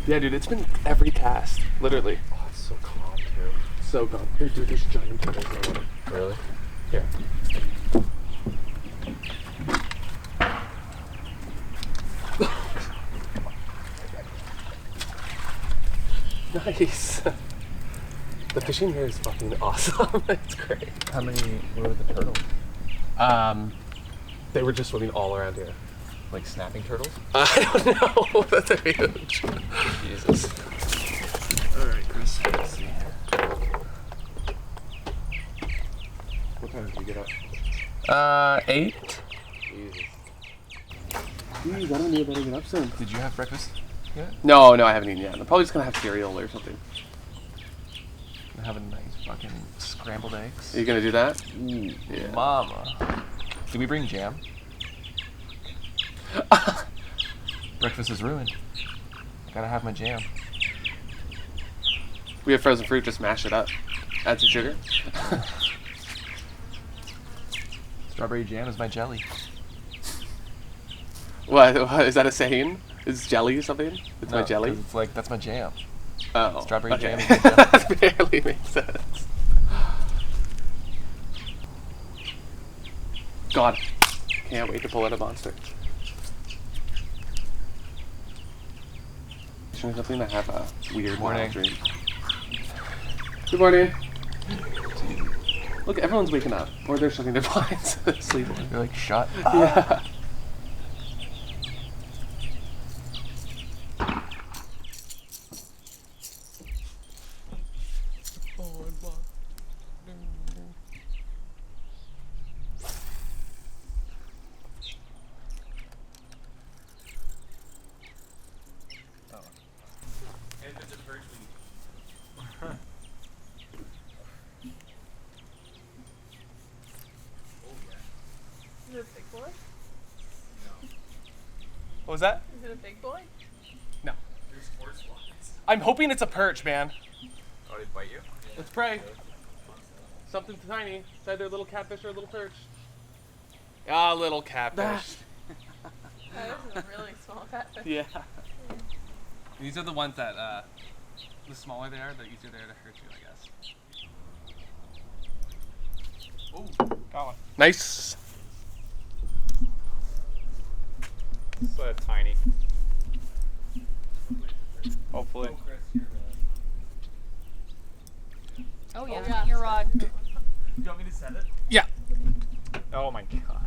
Yeah, dude, it's been every cast, literally. Oh, it's so calm too. So calm. Here, dude, there's giant turtles in the water. Really? Here. Nice. The fishing here is fucking awesome. It's great. How many were the turtles? They were just swimming all around here. Like snapping turtles? I don't know. That's huge. Jesus. Alright, Chris. Let's see. What time did you get up? 8. Jesus. Jeez, I don't need to get up soon. Did you have breakfast yet? No, I haven't eaten yet. I'm probably just gonna have cereal or something. I'm having nice fucking scrambled eggs. Are you gonna do that? Ooh, Yeah. mama. Did we bring jam? Breakfast is ruined. Gotta have my jam. We have frozen fruit, just mash it up. Add some sugar. Strawberry jam is my jelly. What is that a saying? Is jelly something? It's my No, jelly? 'cause it's like, that's my jam. Oh. Strawberry jam is okay. my jelly. That barely makes sense. God. Can't wait to pull out a monster. Show me something that have a weird Morning. dream. Good morning. Look, everyone's waking up. Or they're shutting their blinds. Sleeping. You're like, shut Yeah. Is it a big boy? What was that? Is it a big boy? No. I'm hoping it's a perch, man. Oh, did it bite you? Let's pray. Something tiny. It's either a little catfish or a little perch. Ah, little catfish. That is a really small catfish. Yeah. These are the ones that, the smaller they are, the easier they are to hurt you, I guess. Oh, got one. Nice. So tiny. Hopefully. Oh yeah, your rod. Do you want me to set it? Yeah. Oh my god.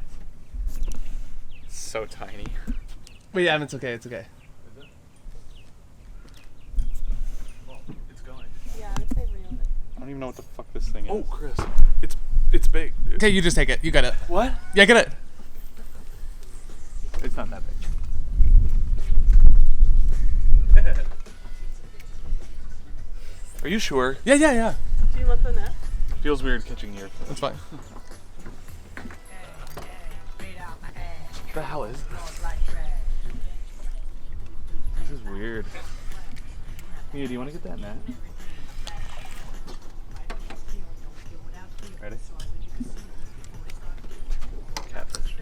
So tiny. But yeah, it's okay, it's okay. Is it? Well, it's going. Yeah, I would say reel it. I don't even know what the fuck this thing is. Oh, Chris. It's big. Dude. Okay, you just take it. You got it. What? Yeah, get it. It's not that big. Are you sure? Yeah, yeah, yeah. Do you want the net? Feels weird catching your. That's fine. What the hell is this? This is weird. Mia, do you want to get that net? Ready? Catfish.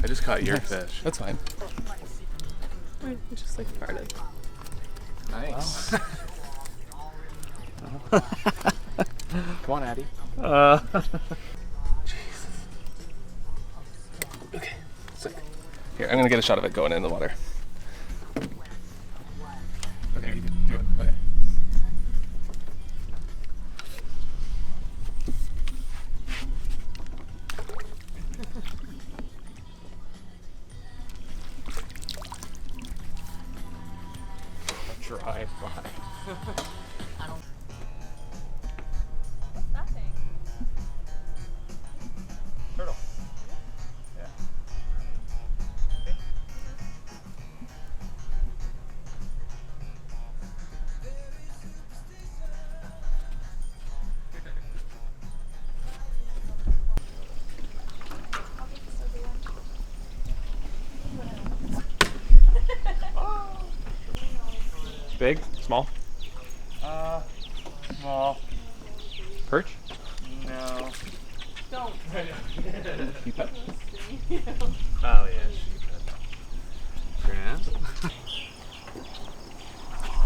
I just caught your fish. That's fine. I just like farted. Nice. Come on, Addie. Okay. Sick. Here, I'm gonna get a shot of it going in the water. Okay, you do it. Okay. Dry fly. What's that thing? Turtle. Yeah. Big? Small? Small. Perch? No. Don't. Sheephead? Oh yeah. Grant.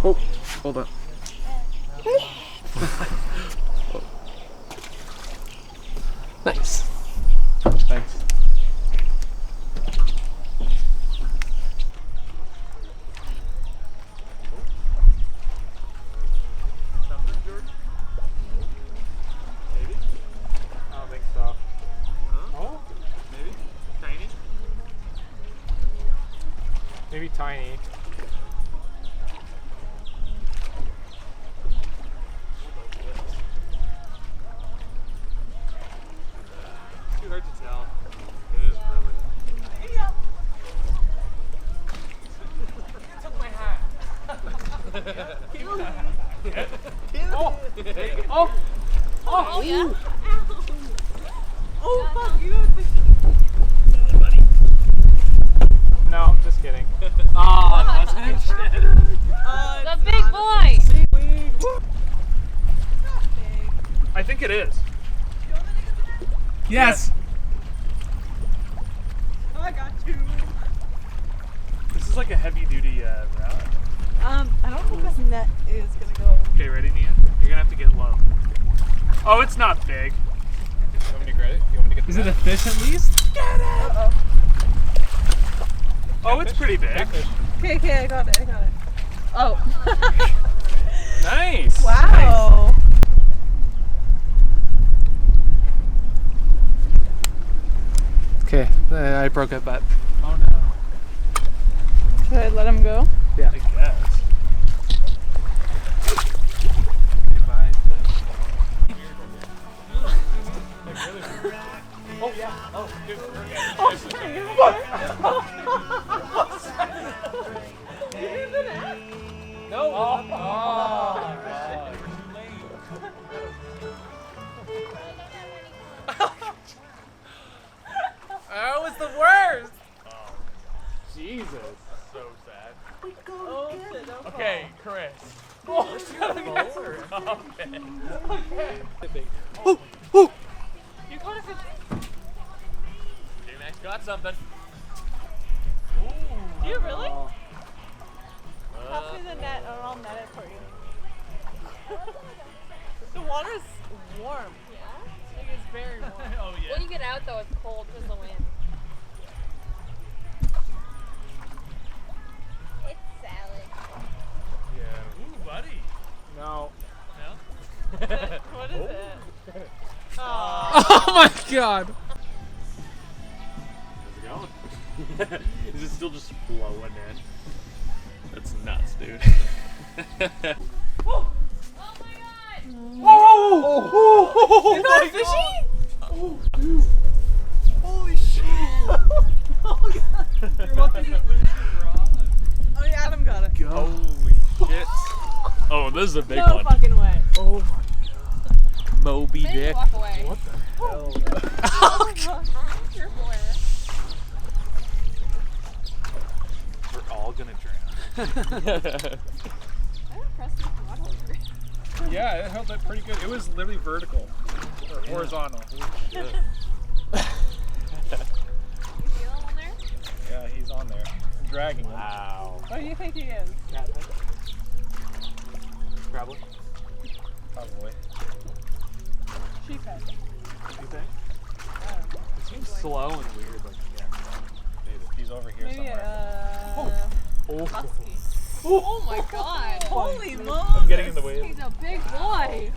Oh, hold on. Nice. Thanks. Something, George? Maybe? I don't think so. Huh? Oh? Maybe? Tiny? Maybe tiny. Too hard to tell. It is really. You took my hat. Oh! Oh, yeah. Oh, fuck, you No, just kidding. Oh, that's The big boy. I think it is. Yes. I got you. This is like a heavy duty route. I don't think this net is gonna go. Okay, ready, Nia? You're gonna have to get low. Oh, it's not big. You want me to grab it? You want me to get Is it a fish at least? Get it! Oh, it's pretty big. Okay, I got it. Oh. Nice! Wow. Okay, I broke it, but. Oh no. Should I let him go? Yeah. I guess. Oh yeah. Oh, good. No! Oh, that was the worst! Jesus. So sad. Oh, shit, don't Okay, Chris. Oh, You got it. J-Max got something. Do you really? Pass me the net and I'll net it for you. The water's warm. Yeah. Like it's very warm. Oh yeah. When you get out though, it's cold because the wind. It's salad. Yeah. Ooh, buddy. No. No? What is it? Oh my god! How's it going? Is it still just flowing in? That's nuts, dude. Oh my god! Oh! Is that fishy? Holy shit! You're about to just lose your rod. Oh yeah, Adam got it. Holy shit. Oh, this is a big No one. fucking way. Oh my god. Moby Maybe Dick. walk away. What the hell? You're boy. We're all gonna drown. I don't press the water. Yeah, it held up pretty good. It was literally vertical. Or horizontal. You feel him on there? Yeah, he's on there. I'm dragging him. Wow. What do you think he is? Probably. Probably. Sheephead. You think? It seems slow and weird, but yeah. Maybe. He's over here Maybe somewhere. Oh. husky. Oh my god. Holy moly! I'm getting in the way. He's a big boy.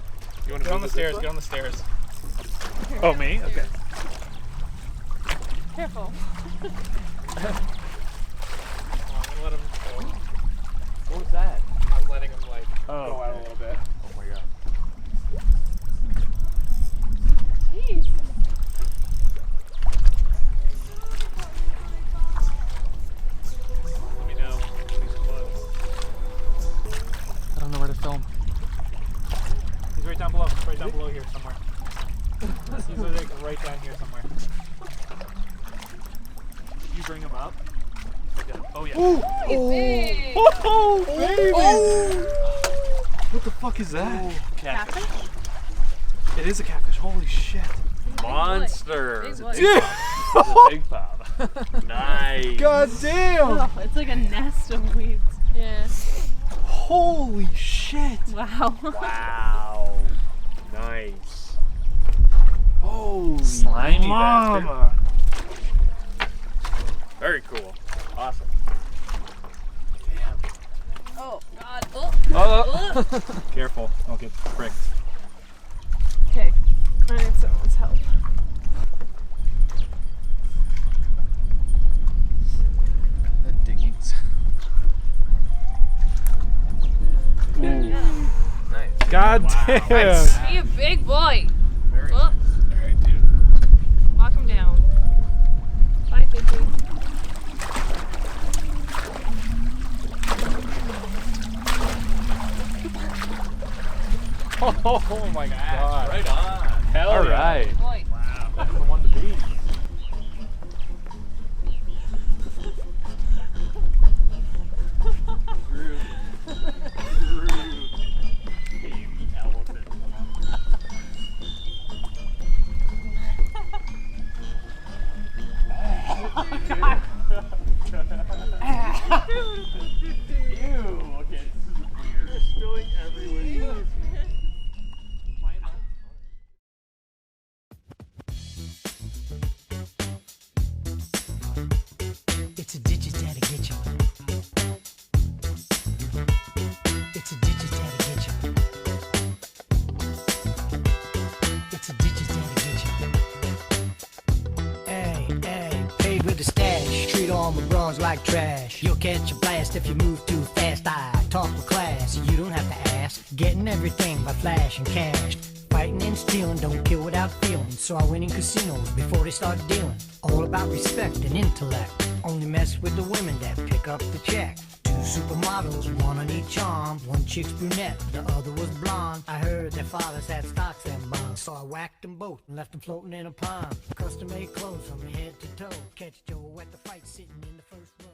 You want to Get on the stairs, get on the stairs. Oh, me? Okay. Careful. I'm gonna let him go. What was that? I'm letting him like Oh, go out a little bit. Oh my god. Jeez. Let me know. He's close. I don't know where to film. He's right down below. Right down below here somewhere. He's like right down here somewhere. Did you bring him up? Oh yeah. He's big. Oh, baby! What the fuck is that? Catfish. It is a catfish. Holy shit. Monster. Big boy. It's a big pop. Nice. God damn. Oh, it's like a nest of weeds. Yeah. Holy shit. Wow. Wow. Nice. Holy Slimy mama. Very cool. Awesome. Oh God. Oh. Oh. Careful. Don't get pricked. Okay. I need someone's help. The digging sound. Nice. God damn. Nice. Be a big boy. Very Oh. nice. Alright, dude. Lock him down. Bye, Fidget. Oh my god. Right on. Hell All yeah. right. Boy. Wow. That's the one to beat. Rude. Rude. Baby elephant. Ew. Okay, this is weird. You're spilling everywhere. It's a digit that'll get you. It's a digit that'll get you. It's a digit that'll get you. Hey, hey, paid with a stash. Treat all my bronze like trash. You'll catch a blast if you move too fast. I talk with class, you don't have to ask. Getting everything by flash and cash. Fighting and stealing, don't kill without feeling. So I win in casinos before they start dealing. All about respect and intellect. Only mess with the women that pick up the check. Two supermodels, one on each arm. One chick's brunette, the other was blonde. I heard their fathers had stocks and bonds, so I whacked them both and left them floating in a pond. Custom made clothes from head to toe. Catch Joe at the fight sitting in the first row.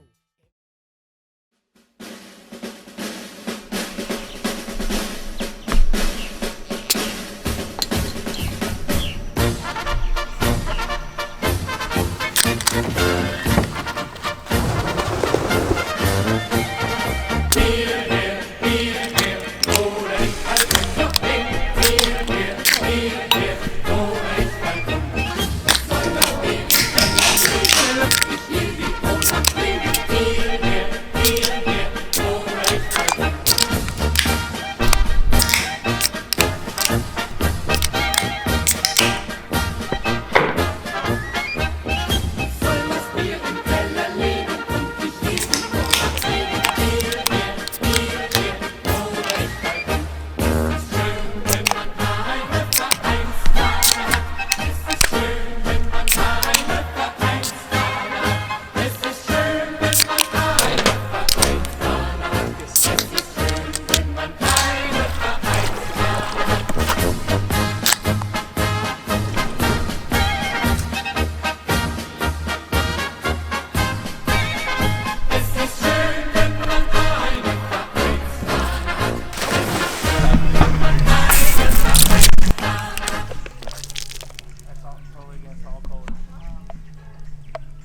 That's all totally against all code.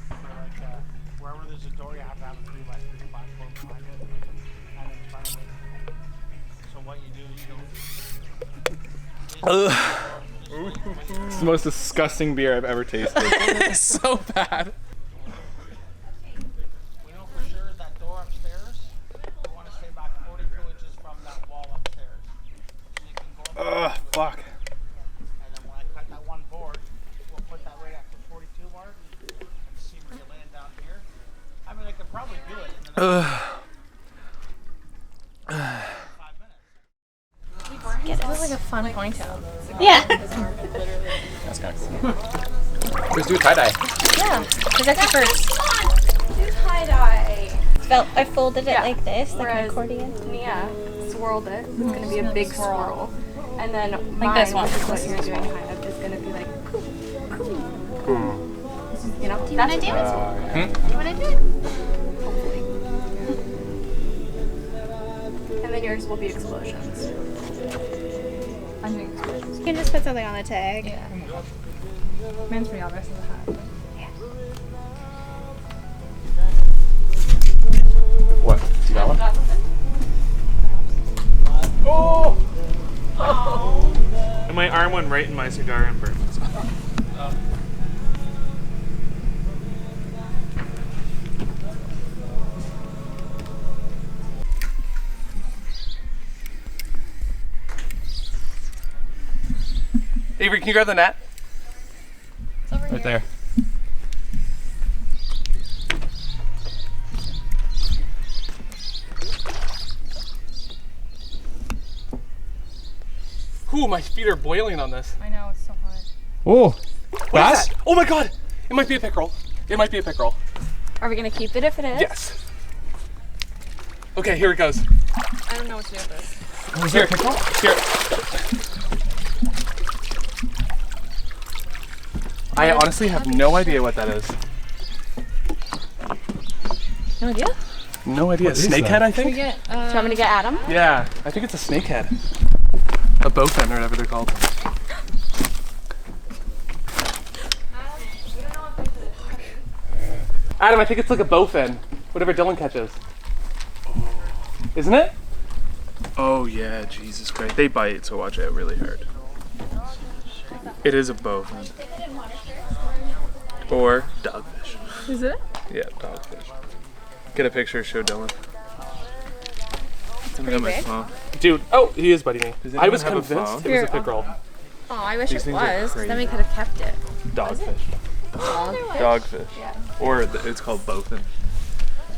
For like, wherever there's a door, you have to have a 3x3 platform behind it and in front of it. So what you do, you don't. It's the most disgusting beer I've ever tasted. It's so bad. We know for sure is that door upstairs. You want to stay back 42 inches from that wall upstairs. So you can go up Ugh, fuck. and then when I cut that one board, we'll put that right at the 42 mark and see where you're laying down here. I mean, I could probably do it in the next 5 minutes. It was like a fun ponytail. Yeah. That's kind of cool. Let's do a tie-dye. Yeah, because that's your first. Do tie-dye. I folded it like this, like an Whereas- accordion. Yeah. Swirled it. It's going to be a big swirl. And then mine, this one. which is what you're doing kind of, is going to be like, cool, cool. You know? Do you want to do it? Yeah. Do you want to do it? And then then yours will be explosions. I'm doing explosions. You can just put something on the tag. Yeah. Mine's pretty obvious as a hat. What? You got one? And my arm went right in my cigar and burned. Avery, can you grab the net? It's over Right here. there. Ooh, my feet are boiling on this. I know, it's so hot. Oh, What is bass? that? Oh my god! It might be a pickerel. It might be a pickerel. Are we gonna keep it if it is? Yes. Okay, here it goes. I don't know what to do with this. Was there a pickerel? Here. I honestly have no idea what that is. No idea? No idea. is Snakehead, that? I think? Do you want me to get Adam? Yeah, I think it's a snakehead. A bowfin or whatever they're called. Adam, I think it's like a bowfin. Whatever Dylan catches. Isn't it? Oh yeah, Jesus Christ. They bite, so watch out really hard. It is a bowfin. Or dogfish. Is it? Yeah, dogfish. Get a picture, show Dylan. Pretty big. Dude, oh, he is biting me. Does I was anyone have a convinced phone? it was a pickerel. Oh, I wish These it things are was, 'cause then crazy. we could have kept it. Dogfish. Dogfish. Or it's called bowfin.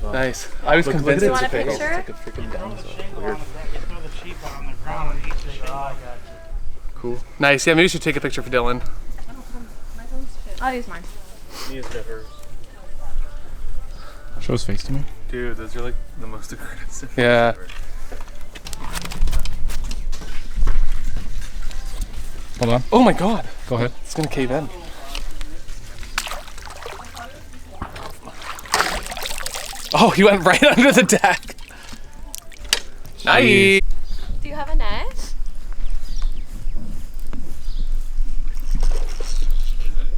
Nice. I was convinced Do it you was a want a pickerel. picture? Like a freaking dinosaur. Weird. Throw the sheep on the ground and eat the shit. Cool. Nice. Yeah, maybe we should take a picture for Dylan. I'll use mine. He is never. Show his face to me. Dude, those are like the most aggressive. Yeah. ever. Hold on. Oh my god. Go ahead. It's gonna cave in. Oh, he went right under the deck. Nice. Do you have a net?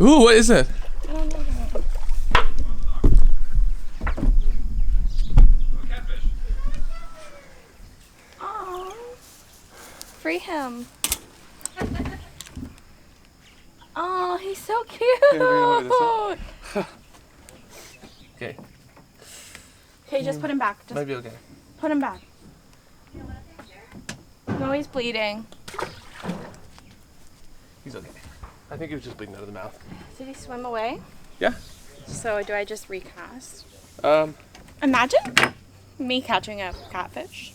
Ooh, what is it? I don't know. Aw. Free him. Oh, he's so cute. Okay. Okay, just put him back. Just Might be okay. put him back. No, he's bleeding. He's okay. I think he was just bleeding out of the mouth. Did he swim away? Yeah. So do I just recast? Imagine me catching a catfish.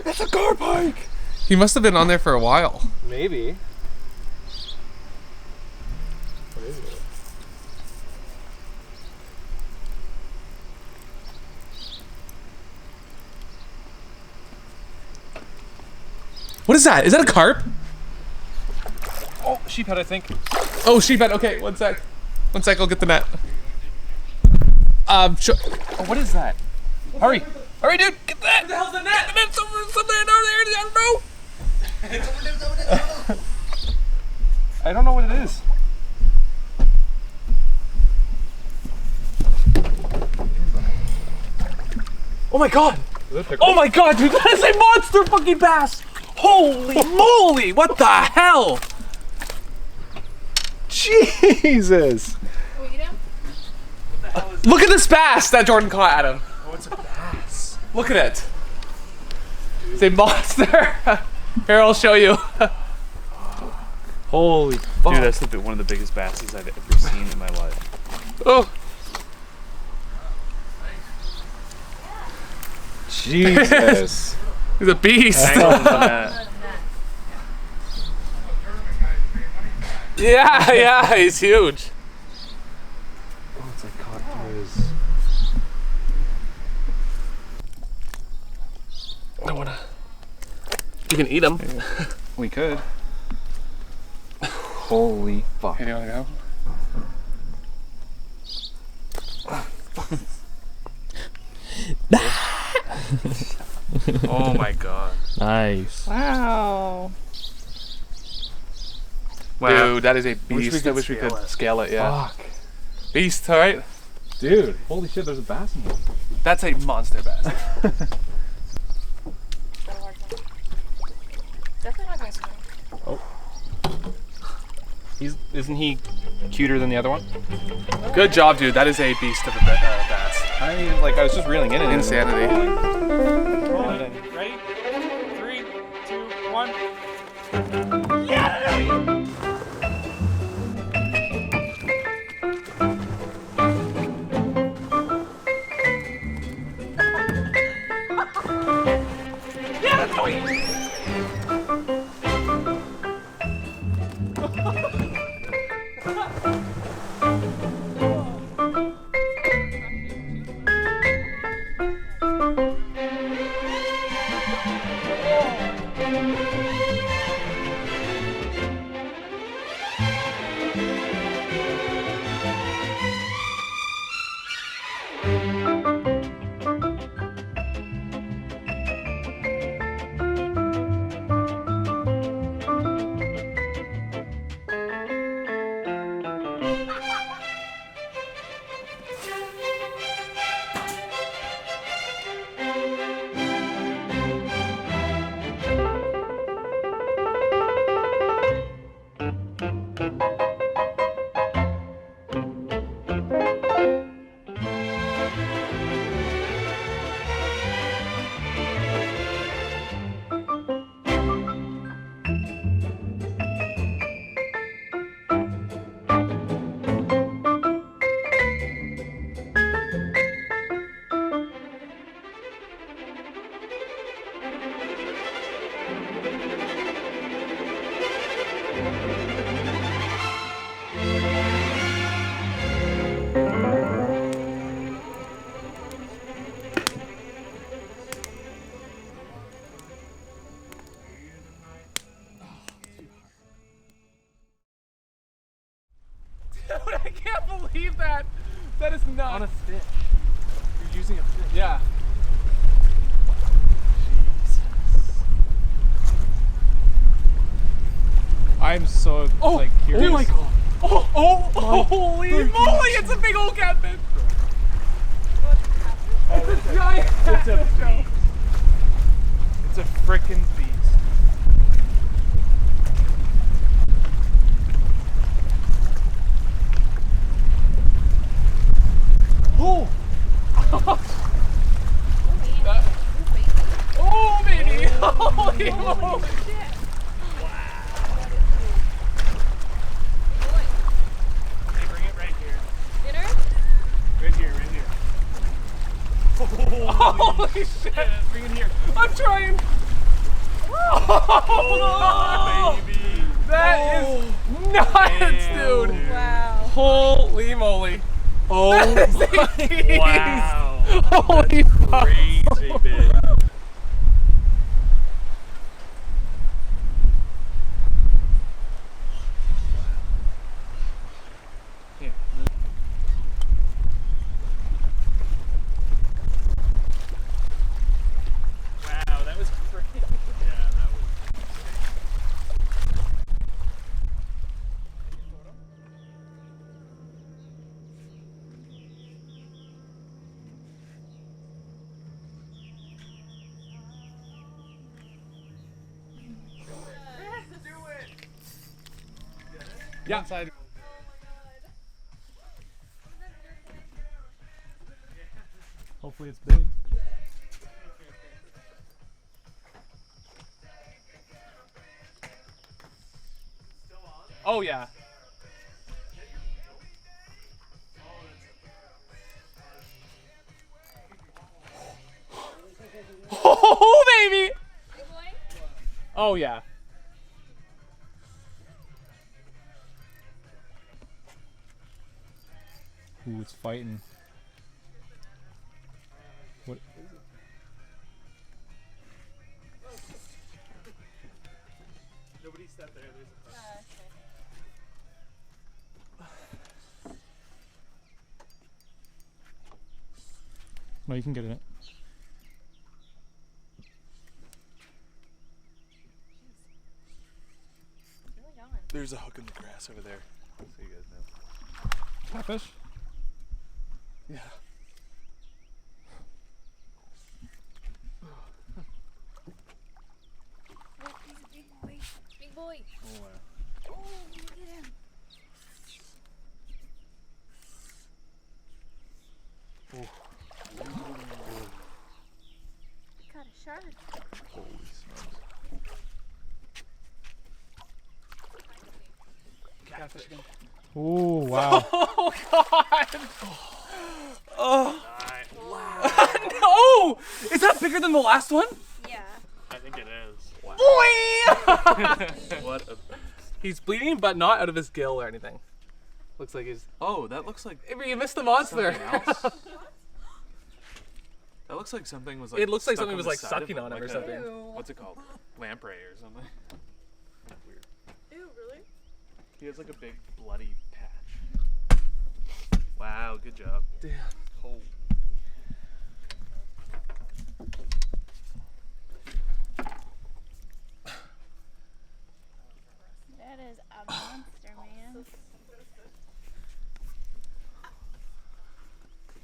It's a carpike. He must have been on there for a while. Maybe. What is that? Is that a carp? Oh, sheephead, I think. Oh, sheephead. Okay, one sec. One sec, I'll get the net. Oh, what is that? Hurry! Hurry, dude! Get that! What the hell's the net? The net's somewhere down there. I don't know. I don't know what it is. Oh my god! Oh my god, dude, that is a monster fucking bass! Holy moly! What the hell? Jesus! Look at this bass that Jordan caught, Adam. Oh, it's a bass. Look at it. It's a monster. Here, I'll show you. Holy fuck. Dude, that's one of the biggest basses I've ever seen in my life. Oh. Jesus. He's a beast. Hang on to the net. Yeah, he's huge. Oh, it's like caught through his... I wanna. You can eat him. We could. Holy fuck. Hey, do you wanna go? Oh my god. Nice. Wow. Wow. Dude, that is a we beast. I could wish we could scale it. scale it. Yeah. Fuck. Beast, all right. Dude, holy shit, there's a bass in here. That's a monster bass. Definitely not going to swim. Isn't he cuter than the other one? Good job, dude. That is a beast of a bass. I mean, like, I was just reeling in and Insanity. Ready? 3, 2, 1. Dude, I can't believe that. That is not On a fish. You're using a fish. Yeah. I'm so like curious. Oh my god. Oh, holy moly, it's a big old catfish. It's a giant catfish. It's a frickin' beast. Oh. Oh, baby. Holy moly. Hey, bring it right here. Dinner? Right here, right here. Holy shit. Bring it here. I'm trying. Oh, Baby. that is nuts, dude. Wow. Holy moly. Oh That is a beast. wow. Holy fuck. Crazy big. Wow, that was crazy. Yeah, that was Yeah. Inside. Hopefully it's big. Oh yeah. Oh baby. Oh yeah. Ooh, it's fighting. What? Nobody sat there. There's a No, you can get in it. There's a hook in the grass over there. So you guys know. Catfish. Yeah. Look, he's a big boy. Big boy. Oh wow. Oh, look at him. Got a shark. Holy smokes. Catfish again. Oh wow. Oh God! Oh. Oh! Is that bigger than the last one? Yeah. I think it is. What a... He's bleeding, but not out of his gill or anything. Looks like he's... Oh, that looks like You missed the monster. something else. That looks like something was like. It looks like stuck something on was the like side sucking of on him or like a- something. What's it called? Lamprey or something. Weird. Ew, really? He has like a big bloody patch. Wow, good job. Damn. Oh. That is a monster, man.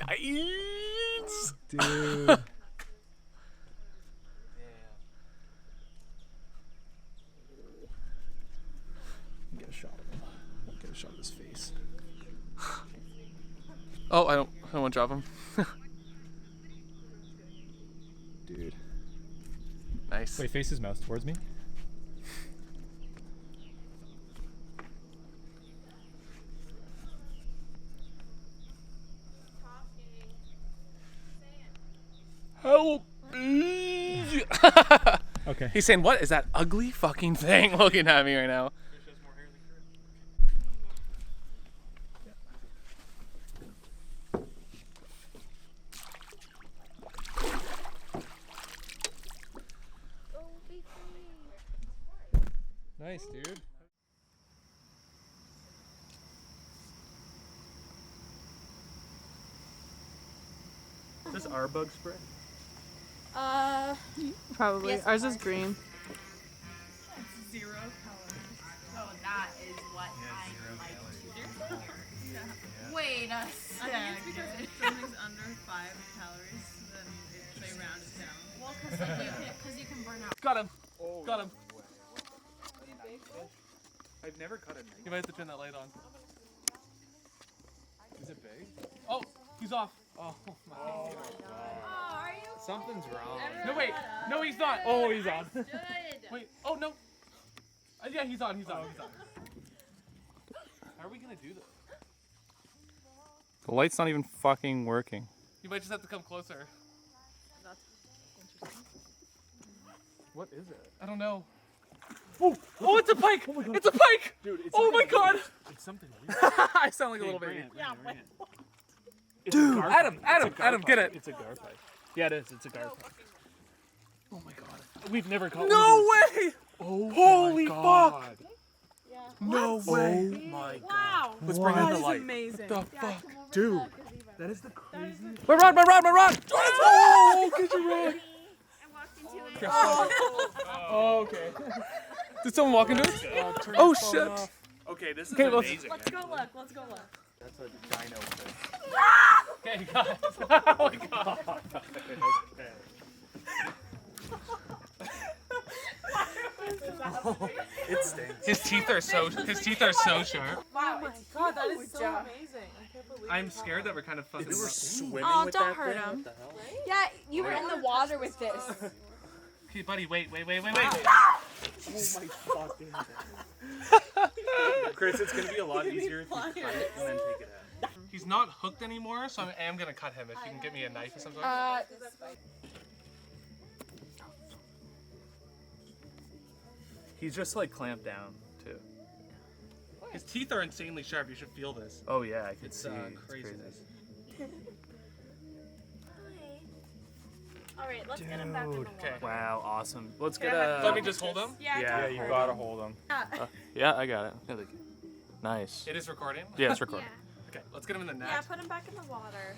Nice! Dude. Get a shot of him. Get a shot of his face. Oh, I don't want to drop him. Dude. Nice. Wait, face his mouth towards me. Help me! Okay. He's saying, what is that ugly fucking thing looking at me right now? Go be free. Nice, dude. Is this our bug spray? Probably. Yes, Ours ours. is green. Zero calories. So that is what I like to do. Wait a second. I think it's because if something's under 5 calories, then they round it down. Well, because you can burn out. Got him. Got him. I've never cut a You might have to turn that light on. Is it big? Oh, he's off. Oh my. Oh, are you Something's wrong. No, wait. No, he's not. Oh, he's on. good? Wait. Oh, no. Yeah, he's on. He's on. He's on. How are we going to do this? The light's not even fucking working. You might just have to come closer. What is it? I don't know. Oh, it's a pike! It's a pike! Dude, it's Oh my god! It's something weird. I sound like a little baby. Dude, Adam, get it. It's a gar pike. Yeah, it is. It's a gar pike. Oh my god. We've never caught No one way! Oh, Holy my God. No way! Oh my god. Wow. Let's bring in the That is light. amazing. The fuck? Dude, that is the craziest. My rod! Oh, get your rod! I walked into it. Oh, okay. Did someone walk into us? Turn Oh, your phone shit. off. Okay, this is Okay, let's- amazing. Let's go look. Let's go look. That's a dino thing. Okay, guys. Oh my god. It stinks. His teeth are so sharp. Wow, my god, that is so amazing. I can't believe I'm scared that we're kind of fucking. We were swimming Oh, with don't that hurt thing? him. What the hell? Yeah, you were in the water with this. Okay, buddy, wait. Oh my fucking god. Chris, it's gonna be a lot easier if you cut it and then take it out. He's not hooked anymore, so I am gonna cut him if you can get me a knife or something. He's just like clamped down too. His teeth are insanely sharp. You should feel this. Oh yeah, I can It's see. craziness. Alright, let's get him back in the water. Okay. Wow, awesome. Let's get Let me a. just hold him. Yeah, You gotta hold him. Yeah, I got it. Yeah, thank you. Nice. It is recording. Yeah, it's recording. Okay, let's get him in the net. Yeah, put him back in the water.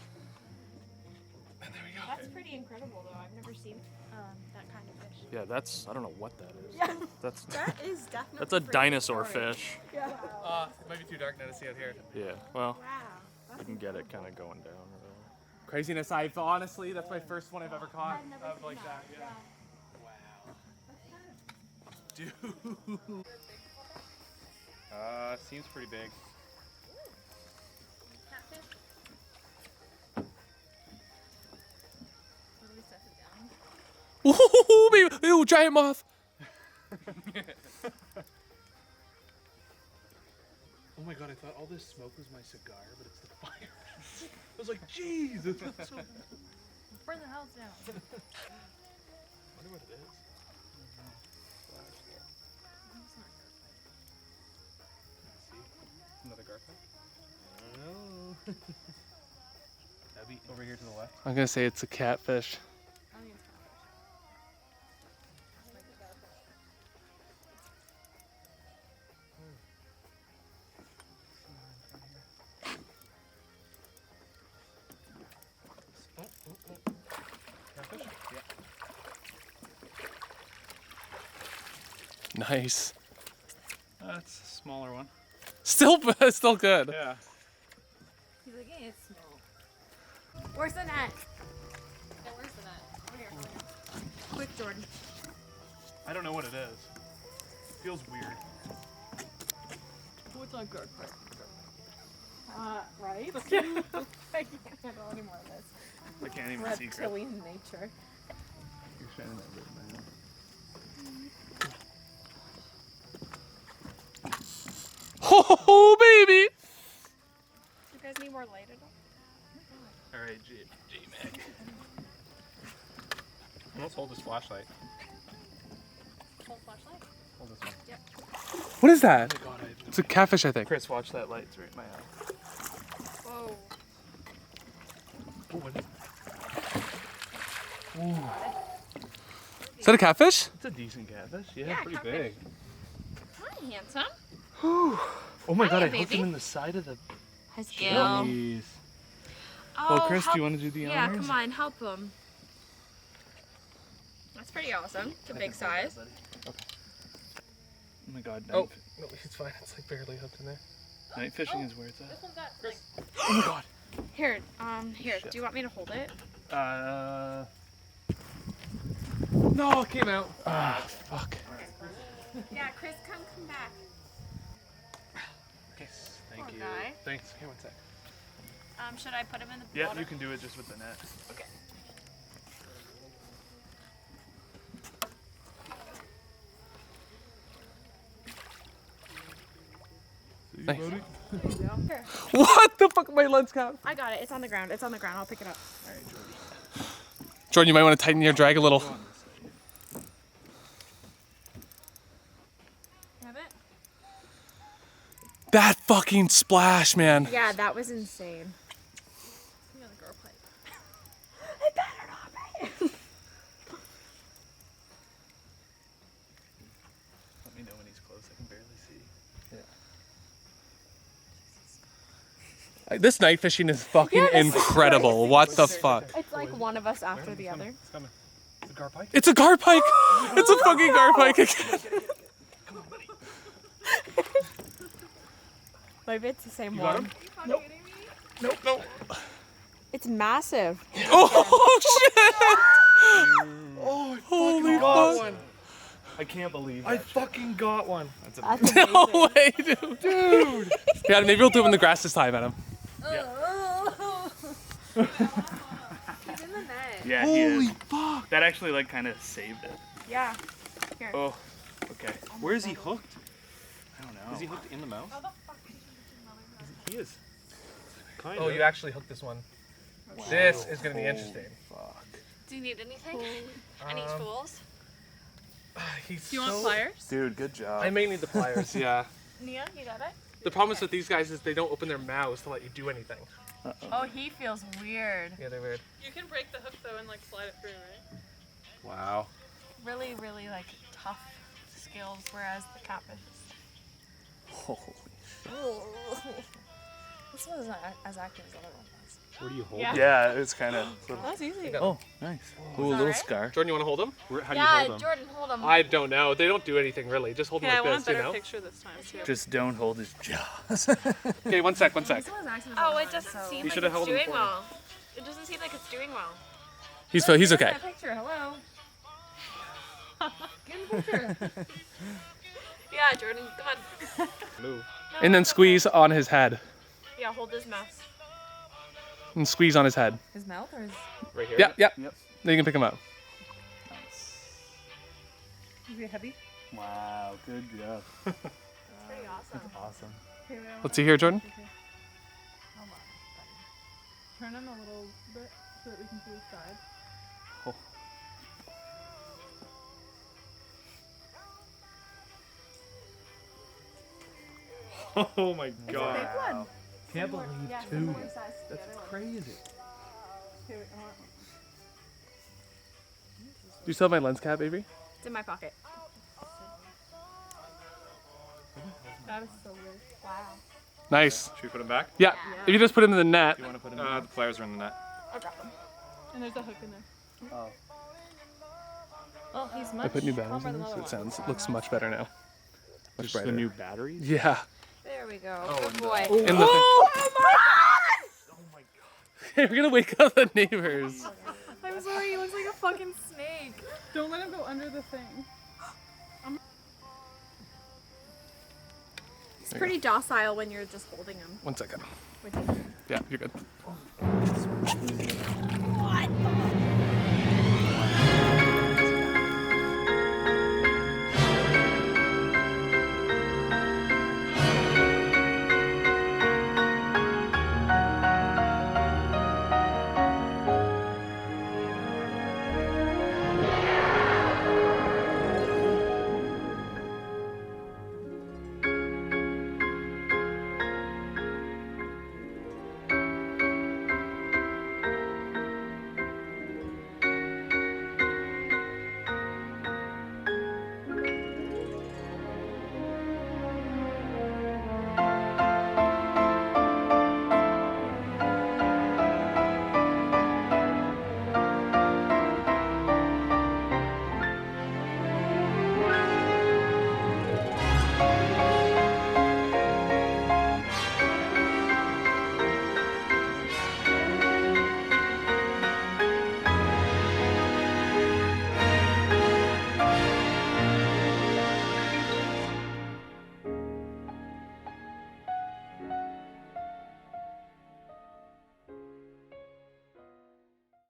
And there we go. That's pretty incredible, though. I've never seen that kind of fish. Yeah, that's, I don't know what that is. Yeah. That's That is definitely. that's a dinosaur fish. Yeah. It might be too dark now to see out here. Yeah, well, Wow. you can get it kind of going down. Craziness. Honestly, that's my first one I've ever caught of like that. Yeah. Dude. Seems pretty big. Ooh, baby! Ooh, giant moth! Oh my god, I thought all this smoke was my cigar, but it's the fire. I was like, jeez! It's so... Burn the house down. I wonder what it is. Another garfield? I don't know. That'd be over here to the left. I'm gonna say it's a catfish. Catfish? Yeah. Nice. That's a smaller one. Still good. Yeah. He's like, yeah, it's small. Where's the net? Yeah, where's the net? Over here. Quick, Jordan. I don't know what it is. Feels weird. What's on guard part? Right? I can't handle any more of this. I can't even see. Reptilian nature. You're shining that bit, man. Oh, baby! You guys need more light at all? All right, J-Mac. Let's hold this flashlight. Full flashlight? Hold this one. What is that? Oh my god, It's a catfish, I think. Chris, watch that light. It's right in my eye. Whoa. Oh, what is Is that a catfish? It's a decent catfish. Yeah, Yeah, pretty catfish. big. Hi, handsome. Oh my god, I hooked baby. him in the side of the. Hi, Jeez. Oh, Well, Chris, do you help- want to do the Yeah, honors? come on, help him. That's pretty awesome. It's a big size. Oh my god, Oh, no, it's fine. It's like barely hooked in there. night fishing is where it's at. This one's got like, Oh my god. Here, here. Do you want me to hold it? No, it came out. Fuck. Yeah, Chris, come back. Okay, thank Poor you. guy. Thanks. Here, one sec. Should I put him in the Yeah, water? you can do it just with the net. Okay. Nice. Here. What the fuck? My lens cap. I got it. It's on the ground. It's on the ground. I'll pick it up. Jordan, you might want to tighten your drag a little. have it? That fucking splash, man. Yeah, that was insane. You got a girl pipe. It better not be. Let me know when he's close. I can barely see. This night fishing is fucking incredible. What the fuck? It's like one of us after the other. It's coming. It's a gar pike. It's a gar pike. It's a fucking gar pike again. Maybe it's the same You got one. him? Nope. Nope, nope. It's massive. Oh shit! Oh, I Holy fucking got fuck. one. I can't believe I fucking got one. That's a That's amazing. No way, dude. Yeah, maybe we'll do it in the grass this time, Adam. He's in the net. Yeah, he is. Fuck. That actually like kind of saved it. Yeah. Oh, okay. Where is he hooked? I don't know. Is he hooked in the mouth? He is. Kind Oh, you actually hooked this one. This is gonna be interesting. Fuck. Do you need anything? Any tools? He's Do you want so- pliers? Dude, good job. I may need the pliers, yeah. Nia, you got it? The problem is with these guys is they don't open their mouths to let you do anything. Oh, he feels weird. Yeah, they're weird. You can break the hook though and like slide it through, right? Wow. Really, really like tough skills, whereas the catfish is Holy. This one isn't as active as the other one was. Where do you hold Yeah. it? Yeah, it's kind of. That's easy. Oh, nice. Ooh, a little right? scar. Jordan, you want to hold him? How do you Yeah, hold them? Jordan, hold him. I don't know. They don't do anything really. Just hold him Yeah, I like want a this, you better know? picture this time too. Just don't hold his jaws. Okay, one sec. This one is active as the Oh, other it one, doesn't so- seem You like should've it's held him doing for well. It doesn't seem like it's doing well. He's Look, okay. there's that picture. Hello. Get in the picture. Yeah, Jordan, come on. Move. No, And then it's okay. squeeze on his head. Yeah, hold his mouth. And squeeze on his head. His mouth or his... Right here? Yep, yep. Yep. Then you can pick him up. Is it heavy? Wow, good job. Pretty awesome. Awesome. Okay, wait, I Let's see here, Jordan. Okay. Turn him a little bit so that we can see his side. Oh my god. Big one. Can't believe Yeah, two. similar size to the That's other one. crazy. Okay, wait, I want... Do you still have my lens cap, baby? It's in my pocket. That is so weird. Wow. Nice. Should we put him back? Yeah. If you just put him in the net. Do you want to put him the pliers are in the net. I'll grab him. And there's a hook in there. Oh. Well, he's much I put new batteries calmer in than this. the It other sounds ones. looks much better now. Much Just brighter. the new batteries? Yeah. There we go. Oh, Good and boy. And the We're gonna wake up the neighbors. I'm sorry, he looks like a fucking snake. Don't let him go under the thing. He's pretty docile when you're just holding him. 1 second. Which is Yeah, you're good. what the